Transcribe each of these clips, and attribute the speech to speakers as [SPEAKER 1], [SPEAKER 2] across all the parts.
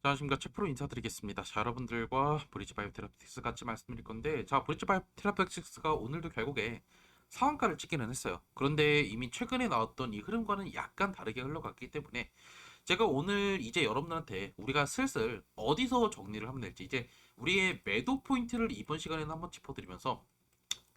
[SPEAKER 1] 자, 안녕하십니까. 최프로 인사드리겠습니다. 자, 여러분들과 브리지바이오 테라피틱스 같이 말씀드릴 건데, 자, 브리지바이오 테라피틱스가 오늘도 결국에 상한가를 찍기는 했어요. 그런데 이미 최근에 나왔던 이 흐름과는 약간 다르게 흘러갔기 때문에 제가 오늘 이제 여러분들한테 우리가 슬슬 어디서 정리를 하면 될지 이제 우리의 매도 포인트를 이번 시간에는 한번 짚어드리면서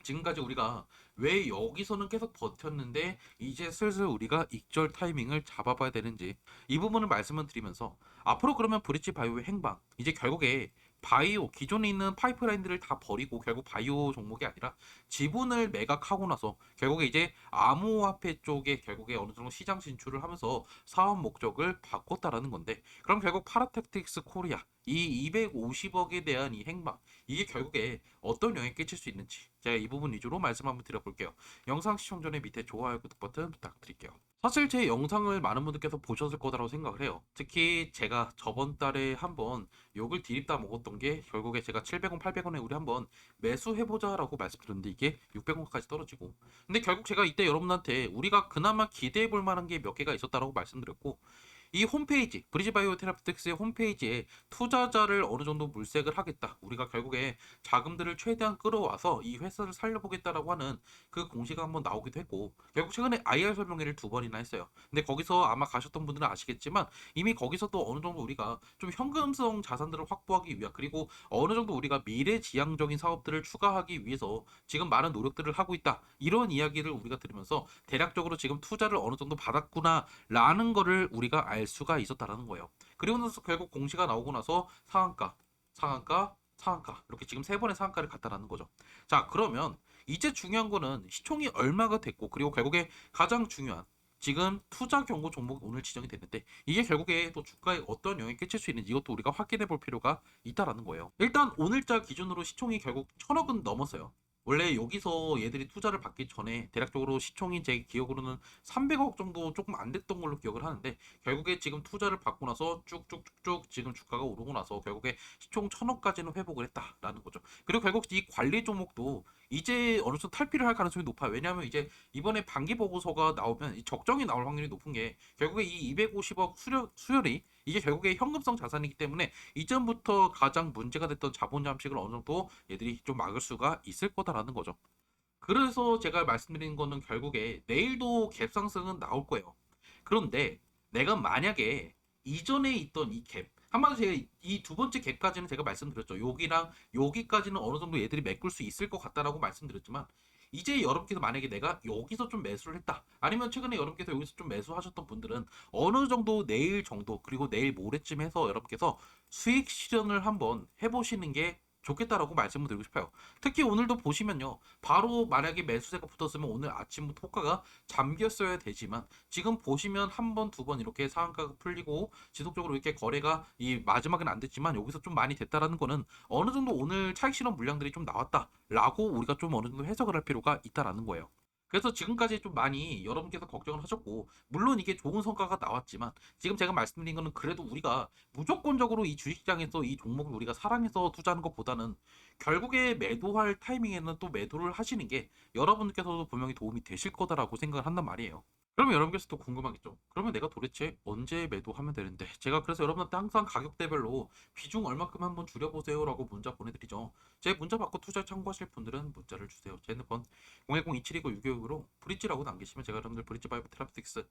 [SPEAKER 1] 지금까지 우리가 왜 여기서는 계속 버텼는데 이제 슬슬 우리가 익절 타이밍을 잡아봐야 되는지 이 부분을 말씀을 드리면서 앞으로 그러면 브릿지 바이오의 행방 이제 결국에 바이오 기존에 있는 파이프라인들을 다 버리고 결국 바이오 종목이 아니라 지분을 매각하고 나서 결국에 이제 암호화폐 쪽에 결국에 어느 정도 시장 진출을 하면서 사업 목적을 바꿨다라는 건데 그럼 결국 파라텍틱스 코리아 이 250억에 대한 이 행방 이게 결국에 어떤 영향을 끼칠 수 있는지 제가 이 부분 위주로 말씀 한번 드려볼게요. 영상 시청 전에 밑에 좋아요, 구독 버튼 부탁드릴게요. 사실 제 영상을 많은 분들께서 보셨을 거라고 생각을 해요. 특히 제가 저번 달에 한번 욕을 디립다 먹었던 게 결국에 제가 700원, 800원에 우리 한번 매수해보자라고 말씀드렸는데 이게 600원까지 떨어지고 근데 결국 제가 이때 여러분한테 우리가 그나마 기대해볼 만한 게 몇 개가 있었다라고 말씀드렸고 이 홈페이지 브리지바이오 테라피틱스의 홈페이지에 투자자를 어느 정도 물색을 하겠다. 우리가 결국에 자금들을 최대한 끌어와서 이 회사를 살려보겠다라고 하는 그 공시가 한번 나오기도 했고 결국 최근에 IR 설명회를 두 번이나 했어요. 근데 거기서 아마 가셨던 분들은 아시겠지만 이미 거기서도 어느 정도 우리가 좀 현금성 자산들을 확보하기 위한 그리고 어느 정도 우리가 미래지향적인 사업들을 추가하기 위해서 지금 많은 노력들을 하고 있다. 이런 이야기를 우리가 들으면서 대략적으로 지금 투자를 어느 정도 받았구나 라는 거를 우리가 알 수가 있었다라는 거예요. 그리고 나서 결국 공시가 나오고 나서 상한가, 상한가, 상한가 이렇게 지금 세 번의 상한가를 갔다라는 거죠. 자, 그러면 이제 중요한 거는 시총이 얼마가 됐고 그리고 결국에 가장 중요한 지금 투자 경고 종목이 오늘 지정이 됐는데 이게 결국에 또 주가에 어떤 영향을 끼칠 수 있는지 이것도 우리가 확인해 볼 필요가 있다라는 거예요. 일단 오늘자 기준으로 시총이 결국 1000억은 넘었어요. 원래 여기서 얘들이 투자를 받기 전에 대략적으로 시총이 제 기억으로는 300억 정도 조금 안 됐던 걸로 기억을 하는데 결국에 지금 투자를 받고 나서 쭉쭉쭉쭉 지금 주가가 오르고 나서 결국에 시총 1000억까지는 회복을 했다라는 거죠. 그리고 결국 이 관리 종목도 이제 어느 정도 탈피를 할 가능성이 높아요. 왜냐하면 이제 이번에 반기 보고서가 나오면 이 적정이 나올 확률이 높은 게 결국에 이 250억 수혈이 이게 결국에 현금성 자산이기 때문에 이전부터 가장 문제가 됐던 자본 잠식을 어느 정도 얘들이 좀 막을 수가 있을 거다라는 거죠. 그래서 제가 말씀드린 거는 결국에 내일도 갭 상승은 나올 거예요. 그런데 내가 만약에 이전에 있던 이 갭, 한마디로 제가 이 두 번째 갭까지는 제가 말씀드렸죠. 여기랑 여기까지는 어느 정도 얘들이 메꿀 수 있을 것 같다라고 말씀드렸지만 이제 여러분께서 만약에 내가 여기서 좀 매수를 했다. 아니면 최근에 여러분께서 여기서 좀 매수하셨던 분들은 어느 정도 내일 정도 그리고 내일 모레쯤 해서 여러분께서 수익 실현을 한번 해보시는 게 좋겠다라고 말씀을 드리고 싶어요. 특히 오늘도 보시면요. 바로 만약에 매수세가 붙었으면 오늘 아침부터 호가가 잠겼어야 되지만 지금 보시면 한 번, 두 번 이렇게 상한가가 풀리고 지속적으로 이렇게 거래가 이 마지막은 안 됐지만 여기서 좀 많이 됐다라는 거는 어느 정도 오늘 차익 실현 물량들이 좀 나왔다라고 우리가 좀 어느 정도 해석을 할 필요가 있다라는 거예요. 그래서 지금까지 좀 많이 여러분께서 걱정을 하셨고 물론 이게 좋은 성과가 나왔지만 지금 제가 말씀드린 거는 그래도 우리가 무조건적으로 이 주식시장에서 이 종목을 우리가 사랑해서 투자하는 것보다는 결국에 매도할 타이밍에는 또 매도를 하시는 게 여러분께서도 분명히 도움이 되실 거다라고 생각을 한단 말이에요. 그러면 여러분께서도 궁금하겠죠. 그러면 내가 도대체 언제 매도하면 되는데? 제가 그래서 여러분한테 항상 가격대별로 비중 얼마큼 한번 줄여보세요라고 문자 보내드리죠. 제 문자 받고 투자 참고하실 분들은 문자를 주세요. 제 핸드폰 010-2729-626으로 브릿지라고 남기시면 제가 여러분들 브릿지 바이브 테라피틱스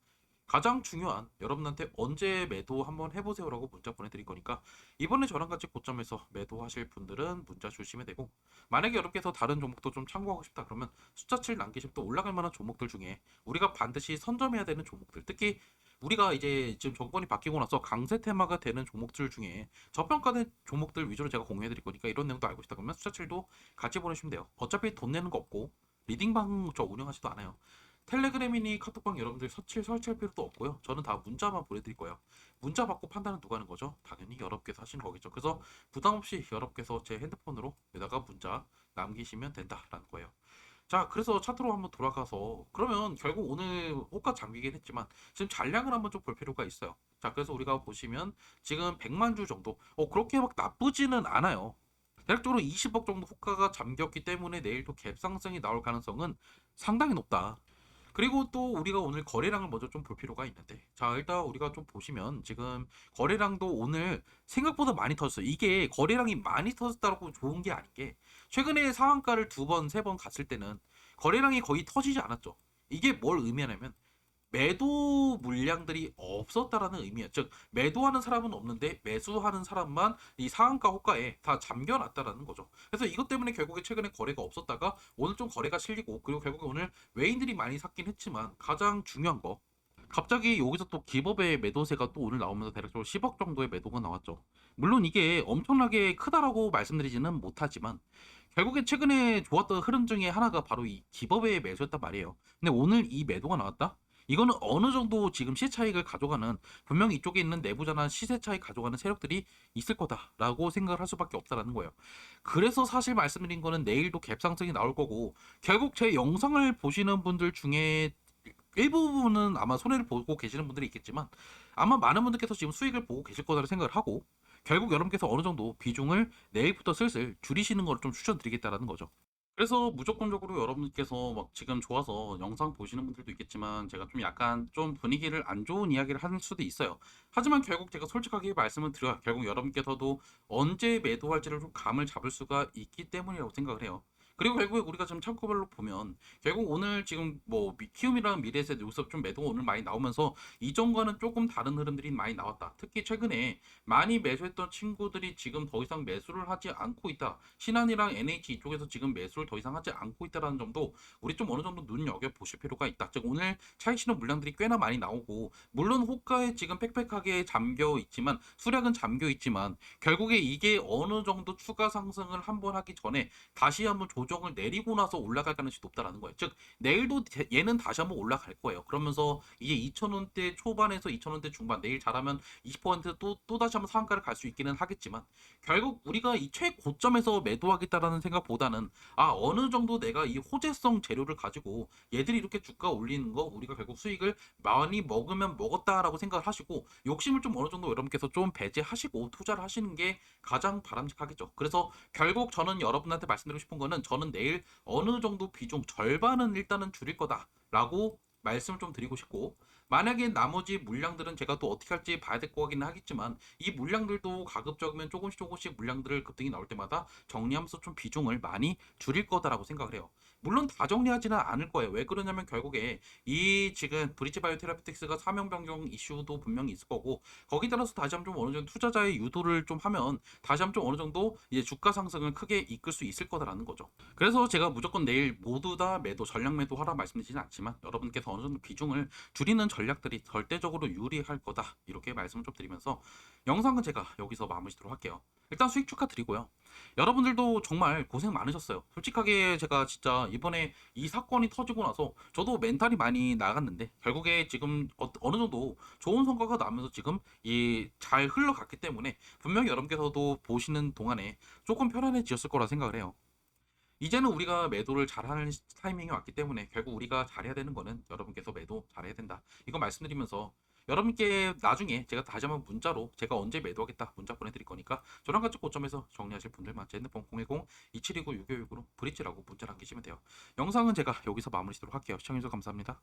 [SPEAKER 1] 가장 중요한 여러분한테 언제 매도 한번 해보세요라고 문자 보내드릴 거니까 이번에 저랑 같이 고점에서 매도하실 분들은 문자 주시면 되고 만약에 여러분께서 다른 종목도 좀 참고하고 싶다 그러면 숫자 7 남기시면 또 올라갈 만한 종목들 중에 우리가 반드시 선점해야 되는 종목들 특히 우리가 이제 지금 정권이 바뀌고 나서 강세 테마가 되는 종목들 중에 저평가된 종목들 위주로 제가 공유해 드릴 거니까 이런 내용도 알고 싶다 그러면 숫자 7도 같이 보내주시면 돼요. 어차피 돈 내는 거 없고 리딩방 저 운영하지도 않아요. 텔레그램이니 카톡방 여러분들 설치할 필요도 없고요. 저는 다 문자만 보내드릴 거예요. 문자 받고 판단은 누가 하는 거죠? 당연히 여러분께서 하시는 거겠죠. 그래서 부담 없이 여러분께서 제 핸드폰으로 여기다가 문자 남기시면 된다라는 거예요. 자, 그래서 차트로 한번 돌아가서 그러면 결국 오늘 호가 잠기긴 했지만 지금 잔량을 한번 좀 볼 필요가 있어요. 자, 그래서 우리가 보시면 지금 100만 주 정도 그렇게 막 나쁘지는 않아요. 대략적으로 20억 정도 호가가 잠겼기 때문에 내일 또 갭 상승이 나올 가능성은 상당히 높다. 그리고 또 우리가 오늘 거래량을 먼저 좀 볼 필요가 있는데, 자, 일단 우리가 좀 보시면 지금 거래량도 오늘 생각보다 많이 터졌어요. 이게 거래량이 많이 터졌다고 좋은 게 아닌 게, 최근에 상한가를 두 번, 세 번 갔을 때는 거래량이 거의 터지지 않았죠. 이게 뭘 의미하냐면 매도 물량들이 없었다라는 의미예요. 즉 매도하는 사람은 없는데 매수하는 사람만 이 상한가 호가에 다 잠겨놨다라는 거죠. 그래서 이것 때문에 결국에 최근에 거래가 없었다가 오늘 좀 거래가 실리고, 그리고 결국에 오늘 외인들이 많이 샀긴 했지만 가장 중요한 거, 갑자기 여기서 또 기법의 매도세가 또 오늘 나오면서 대략적으로 10억 정도의 매도가 나왔죠. 물론 이게 엄청나게 크다라고 말씀드리지는 못하지만 결국엔 최근에 좋았던 흐름 중에 하나가 바로 이 기법의 매수였단 말이에요. 근데 오늘 이 매도가 나왔다? 이거는 어느 정도 지금 시세 차익을 가져가는, 분명히 이쪽에 있는 내부자나 시세 차익 가져가는 세력들이 있을 거다라고 생각을 할 수밖에 없다라는 거예요. 그래서 사실 말씀드린 거는 내일도 갭상승이 나올 거고, 결국 제 영상을 보시는 분들 중에 일부분은 아마 손해를 보고 계시는 분들이 있겠지만 아마 많은 분들께서 지금 수익을 보고 계실 거라고 생각을 하고, 결국 여러분께서 어느 정도 비중을 내일부터 슬슬 줄이시는 걸 좀 추천드리겠다라는 거죠. 그래서 무조건적으로 여러분께서 막 지금 좋아서 영상 보시는 분들도 있겠지만 제가 좀 약간 좀 분위기를 안 좋은 이야기를 할 수도 있어요. 하지만 결국 제가 솔직하게 말씀을 드려요. 결국 여러분께서도 언제 매도할지를 좀 감을 잡을 수가 있기 때문이라고 생각을 해요. 그리고 결국에 우리가 지금 창구별로 보면 결국 오늘 지금 뭐 키움이랑 미래에셋 여기서 좀 매도가 오늘 많이 나오면서 이전과는 조금 다른 흐름들이 많이 나왔다. 특히 최근에 많이 매수했던 친구들이 지금 더 이상 매수를 하지 않고 있다. 신한이랑 NH 이쪽에서 지금 매수를 더 이상 하지 않고 있다는 점도 우리 좀 어느 정도 눈여겨 보실 필요가 있다. 즉 오늘 차익 실현 물량들이 꽤나 많이 나오고, 물론 호가에 지금 빽빽하게 잠겨 있지만, 수량은 잠겨 있지만 결국에 이게 어느 정도 추가 상승을 한번 하기 전에 다시 한번 조정을 내리고 나서 올라갈 가능성이 높다라는 거예요. 즉 내일도 얘는 다시 한번 올라갈 거예요. 그러면서 이제 2,000원대 초반에서 2,000원대 중반, 내일 잘하면 20%또 다시 한번 상한가를 갈 수 있기는 하겠지만, 결국 우리가 이 최고점에서 매도하겠다라는 생각보다는 어느 정도 내가 이 호재성 재료를 가지고 얘들이 이렇게 주가 올리는 거 우리가 결국 수익을 많이 먹으면 먹었다라고 생각을 하시고, 욕심을 좀 어느 정도 여러분께서 좀 배제하시고 투자를 하시는 게 가장 바람직하겠죠. 그래서 결국 저는 여러분한테 말씀드리고 싶은 거는, 저는 내일 어느 정도 비중 절반은 일단은 줄일 거다라고 말씀을 좀 드리고 싶고, 만약에 나머지 물량들은 제가 또 어떻게 할지 봐야 될 거긴 하겠지만, 이 물량들도 가급적이면 조금씩 조금씩 물량들을 급등이 나올 때마다 정리하면서 좀 비중을 많이 줄일 거다라고 생각을 해요. 물론 다 정리하지는 않을 거예요. 왜 그러냐면 결국에 이 지금 브릿지 바이오 테라피틱스가 사명 변경 이슈도 분명히 있을 거고, 거기 따라서 다시 한번 좀 어느 정도 투자자의 유도를 좀 하면 다시 한번 좀 어느 정도 이제 주가 상승을 크게 이끌 수 있을 거다라는 거죠. 그래서 제가 무조건 내일 모두 다 매도, 전량 매도하라 말씀드리지는 않지만 여러분께서 어느 정도 비중을 줄이는 전략들이 절대적으로 유리할 거다, 이렇게 말씀을 좀 드리면서 영상은 제가 여기서 마무리 짓도록 할게요. 일단 수익 축하드리고요. 여러분들도 정말 고생 많으셨어요. 솔직하게 제가 진짜 이번에 이 사건이 터지고 나서 저도 멘탈이 많이 나갔는데, 결국에 지금 어느 정도 좋은 성과가 나면서 지금 이 잘 흘러갔기 때문에 분명히 여러분께서도 보시는 동안에 조금 편안해지셨을 거라 생각을 해요. 이제는 우리가 매도를 잘하는 타이밍이 왔기 때문에 결국 우리가 잘해야 되는 거는 여러분께서 매도 잘해야 된다, 이거 말씀드리면서, 여러분께 나중에 제가 다시 한번 문자로 제가 언제 매도하겠다 문자 보내드릴 거니까 저랑 같이 고점에서 정리하실 분들만 제 핸드폰 010-2729-6569로 브릿지라고 문자 남기시면 돼요. 영상은 제가 여기서 마무리 짓도록 할게요. 시청해주셔서 감사합니다.